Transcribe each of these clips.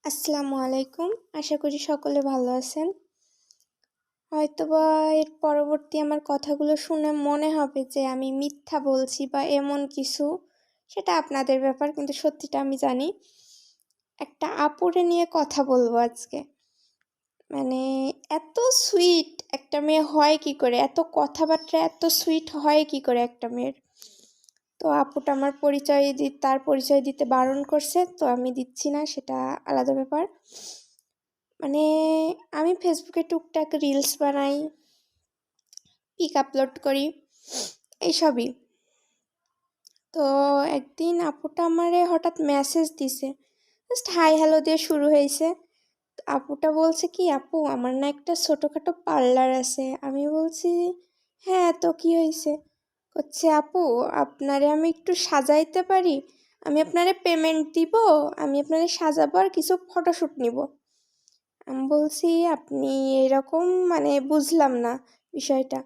আসসালামু আলাইকুম। আশা করি সকলে ভালো আছেন। হয়তোবা এর পরবর্তী আমার কথাগুলো শুনে মনে হবে যে আমি মিথ্যা বলছি বা এমন কিছু, সেটা আপনাদের ব্যাপার, কিন্তু সত্যিটা আমি জানি। একটা আপুরে নিয়ে কথা বলবো আজকে। মানে এত সুইট একটা মেয়ে হয় কি করে, এত কথাবার্তা এত সুইট হয় কি করে একটা মেয়ের। তো আপুটা আমার তার পরিচয় দিতে বারণ করছে, তো আমি দিচ্ছি না, সেটা আলাদা ব্যাপার। মানে আমি ফেসবুকে টুকটাক রিলস বানাই, পিক আপলোড করি, এইসবই। তো একদিন আপুটা আমারে হঠাৎ মেসেজ দিছে, জাস্ট হাই হ্যালো দিয়ে শুরু হয়েছে। আপুটা বলছে কি, আপু আমার না একটা ছোটোখাটো পার্লার আছে। আমি বলছি হ্যাঁ, তো কি হয়েছে? হচ্ছে আপু, আপনারে আমি একটু সাজাইতে পারি, আমি আপনারে পেমেন্ট দিব, আমি আপনারে সাজাবো আর কিছু ফটোশ্যুট নিব। আমি বলছি আপনি এরকম, মানে বুঝলাম না বিষয়টা।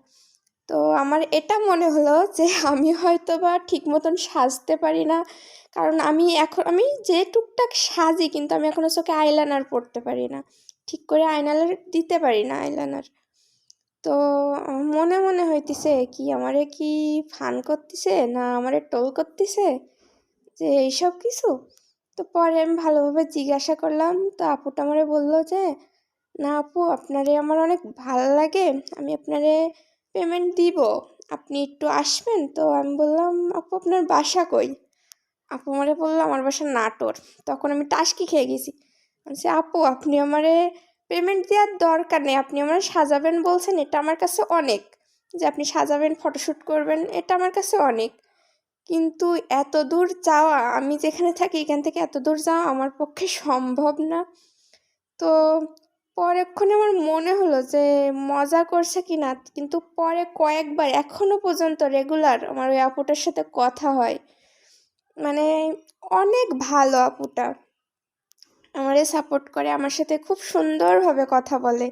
তো আমার এটা মনে হলো যে আমি হয়তো বা ঠিক মতন সাজতে পারি না, কারণ আমি যে টুকটাক সাজি, কিন্তু আমি এখনো চোখে আইলাইনার পরতে পারি না, ঠিক করে আইলাইনার দিতে পারি না, আইলাইনার। তো আমার মনে মনে হইতেছে কি, আমারে কি ফান করতেছে না আমারে টোল করতেছে যে এইসব কিছু। তো পরে আমি ভালোভাবে জিজ্ঞাসা করলাম, তো আপুটা আমারে বললো যে না আপু, আপনারে আমার অনেক ভালো লাগে, আমি আপনারে পেমেন্ট দিব, আপনি একটু আসবেন। তো আমি বললাম আপু আপনার বাসা কই? আপু আমারে বললো আমার বাসা নাটোর। তখন আমি টাসকি খেয়ে গেছি। বলছি আপু আপনি আমারে পেমেন্ট দেওয়ার দরকার নেই, আপনি আমার সাজাবেন বলছেন, এটা আমার কাছে অনেক। যে আপনি সাজাবেন, ফটোশ্যুট করবেন, এটা আমার কাছে অনেক। কিন্তু এত দূর যাওয়া, আমি যেখানে থাকি এখান থেকে এত দূর যাওয়া আমার পক্ষে সম্ভব না। তো পরেক্ষণে আমার মনে হলো যে মজা করছে কি না, কিন্তু পরে কয়েকবার এখনো পর্যন্ত রেগুলার আমার ওই আপুটার সাথে কথা হয়। মানে অনেক ভালো আপুটা, আমারে সাপোর্ট করে, আমার সাথে খুব সুন্দরভাবে কথা বলে।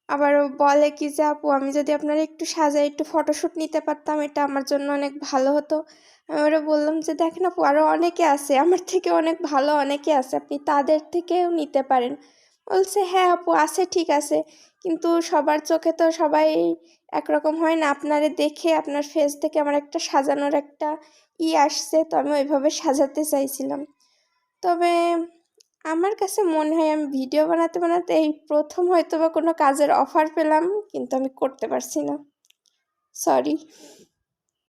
আবারও বলে কি যে আপু আমি যদি আপনারা একটু সাজাই, একটু ফটোশ্যুট নিতে পারতাম, এটা আমার জন্য অনেক ভালো হতো। আমি ওরা বললাম যে দেখেন আপু, আরও অনেকে আছে, আমার থেকে অনেক ভালো অনেকে আছে, আপনি তাদের থেকেও নিতে পারেন। বলছে হ্যাঁ আপু আছে, ঠিক আছে, কিন্তু সবার চোখে তো সবাই একরকম হয় না, আপনারে দেখে আপনার ফেস থেকে আমার একটা সাজানোর একটা আসছে, তো আমি ওইভাবে সাজাতে চাইছিলাম। তবে আমার কাছে মনে হয় আমি ভিডিও বানাতে বানাতে এই প্রথম হয়তো বা কোনো কাজের অফার পেলাম, কিন্তু আমি করতে পারছি না। সরি।